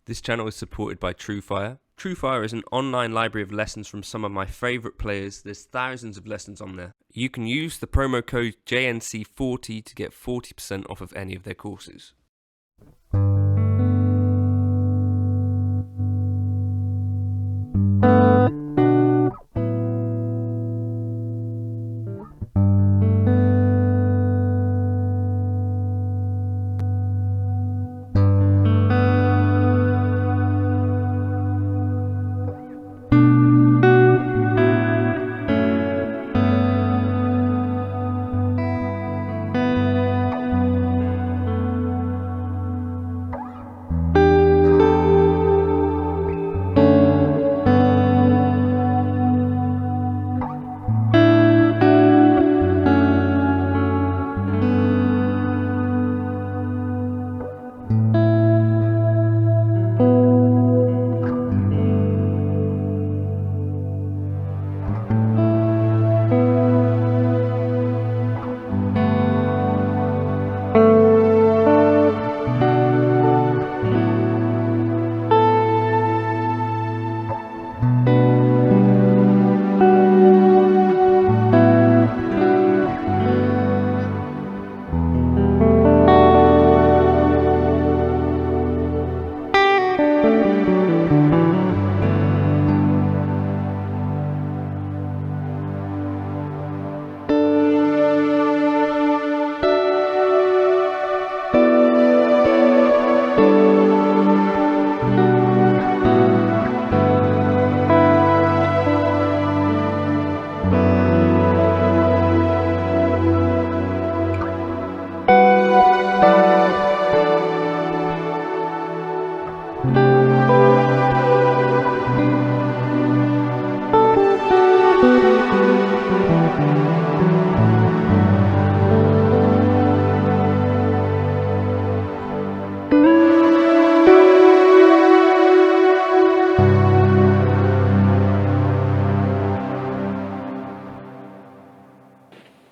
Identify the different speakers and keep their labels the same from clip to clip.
Speaker 1: This channel is supported by TrueFire. TrueFire is an online library of lessons from some of my favourite players. There's thousands of lessons on there. You can use the promo code JNC40 to get 40% off of any of their courses.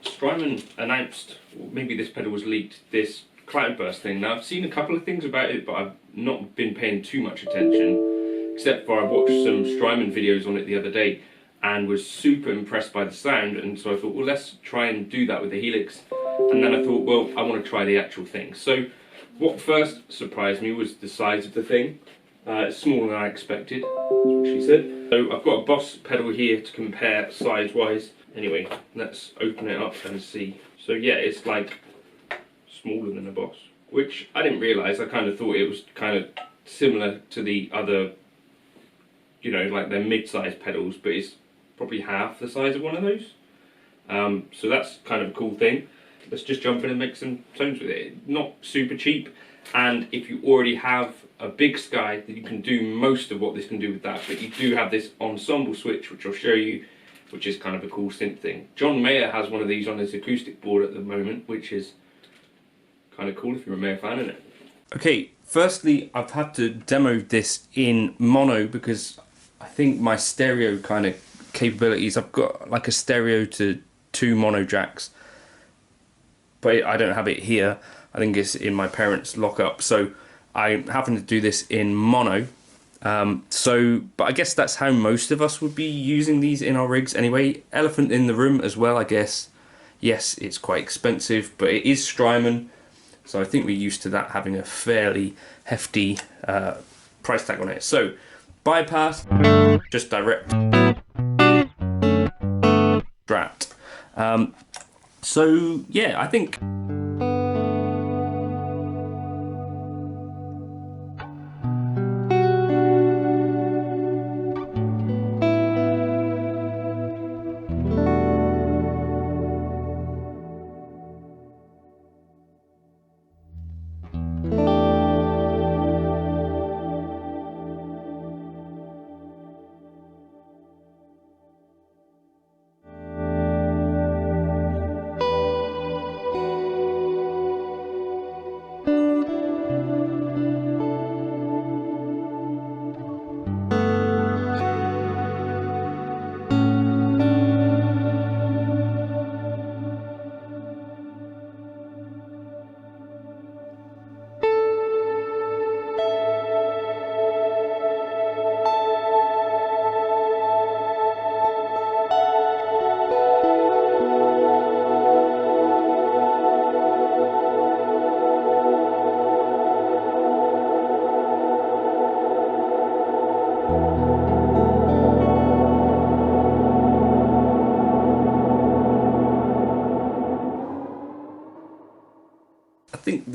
Speaker 1: Strymon announced, or maybe this pedal was leaked, this Cloudburst thing. Now I've seen a couple of things about it, but I've not been paying too much attention, except for I watched some Strymon videos on it the other day and was super impressed by the sound, and so I thought, well, let's try and do that with the Helix. And then I thought, well, I want to try the actual thing. So what first surprised me was the size of the thing. It's smaller than I expected, that's what she said. So I've got a Boss pedal here to compare size-wise. Anyway, let's open it up and see. So yeah, it's like smaller than a Boss, which I didn't realise. I kind of thought it was kind of similar to the other, you know, like their mid-sized pedals, but it's probably half the size of one of those. So that's kind of a cool thing. Let's just jump in and make some tones with it. Not super cheap, and if you already have a big Sky, then you can do most of what this can do with that, but you do have this Ensemble switch, which I'll show you, which is kind of a cool synth thing. John Mayer has one of these on his acoustic board at the moment, which is kind of cool if you're a Mayer fan, isn't it? Okay, firstly, I've had to demo this in mono because I think my stereo kind of capabilities, I've got like a stereo to 2 mono jacks, but I don't have it here. I think it's in my parents' lockup, so I'm having to do this in mono. But I guess that's how most of us would be using these in our rigs anyway. Elephant in the room as well, I guess. Yes, it's quite expensive, but it is Strymon, so I think we're used to that having a fairly hefty price tag on it. So, bypass, just direct Strat. So yeah, I think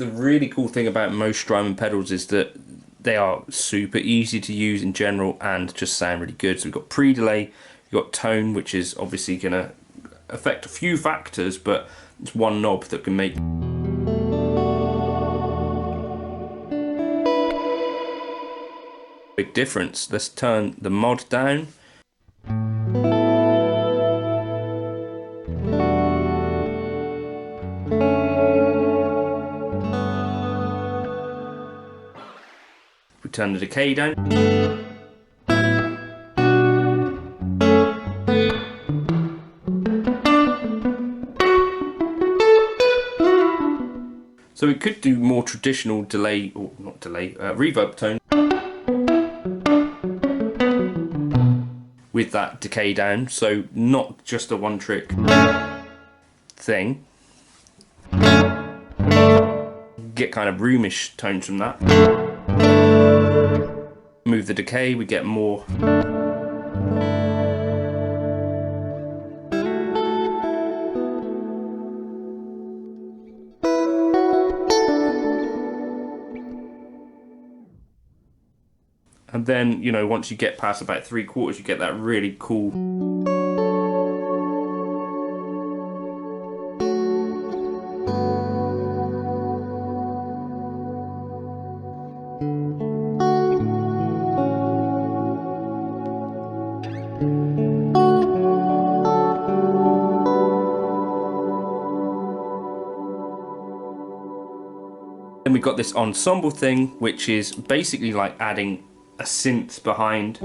Speaker 1: the really cool thing about most Strymon pedals is that they are super easy to use in general and just sound really good. So we've got pre-delay, you've got tone, which is obviously going to affect a few factors, but it's one knob that can make big difference. Let's turn the mod down. We turn the decay down. So we could do more traditional delay, or not delay, reverb tone with that decay down, so not just a one trick thing. Get kind of roomish tones from that. Move the decay, we get more. And then, you know, once you get past about 3/4, you get that really cool Then we've got this ensemble thing, which is basically like adding a synth behind.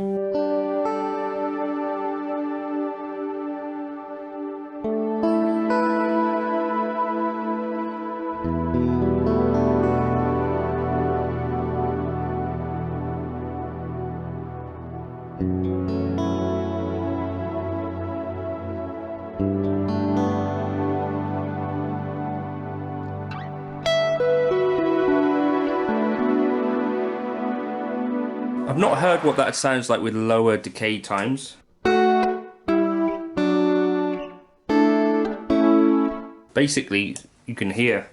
Speaker 1: I've not heard what that sounds like with lower decay times. Basically, you can hear.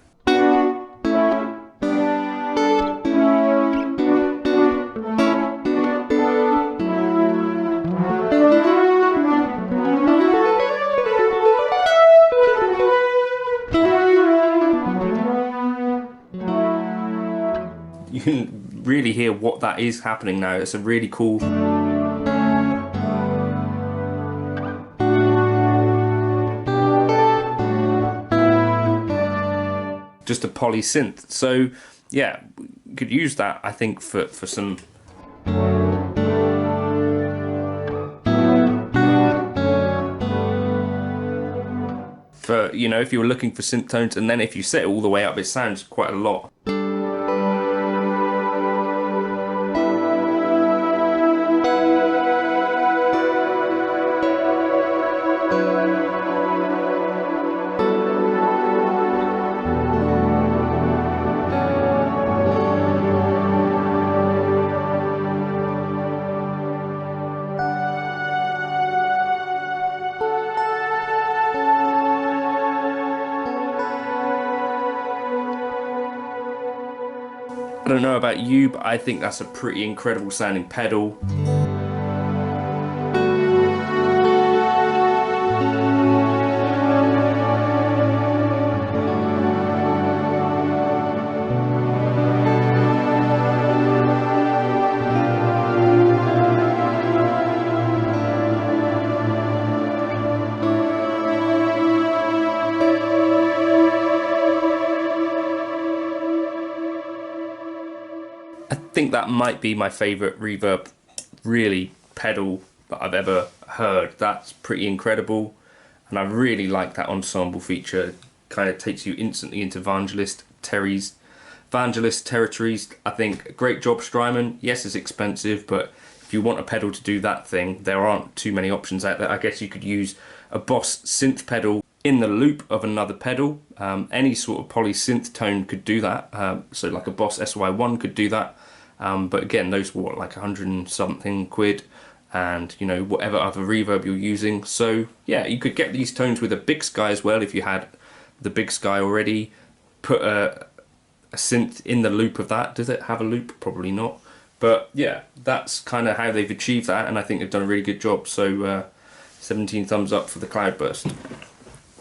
Speaker 1: You can really hear what that is happening now. It's a really cool. Just a poly synth. So yeah, you could use that, I think, for some. For, you know, if you were looking for synth tones, and then if you set it all the way up, it sounds quite a lot. I don't know about you, but I think that's a pretty incredible sounding pedal. I think that might be my favourite reverb, really, pedal that I've ever heard. That's pretty incredible, and I really like that ensemble feature. Kind of takes you instantly into Vangelis territories. I think great job, Strymon. Yes, it's expensive, but if you want a pedal to do that thing, there aren't too many options out there. I guess you could use a Boss synth pedal in the loop of another pedal. Any sort of poly synth tone could do that. So like a Boss SY1 could do that. But again, those were like 100 and something quid, and you know, whatever other reverb you're using. So yeah, you could get these tones with a Big Sky as well if you had the Big Sky already. Put a
Speaker 2: synth in the loop of that. Does it have a loop? Probably not. But yeah, that's kind of how they've achieved that, and I think they've done a really good job. So 17 thumbs up for the Cloudburst.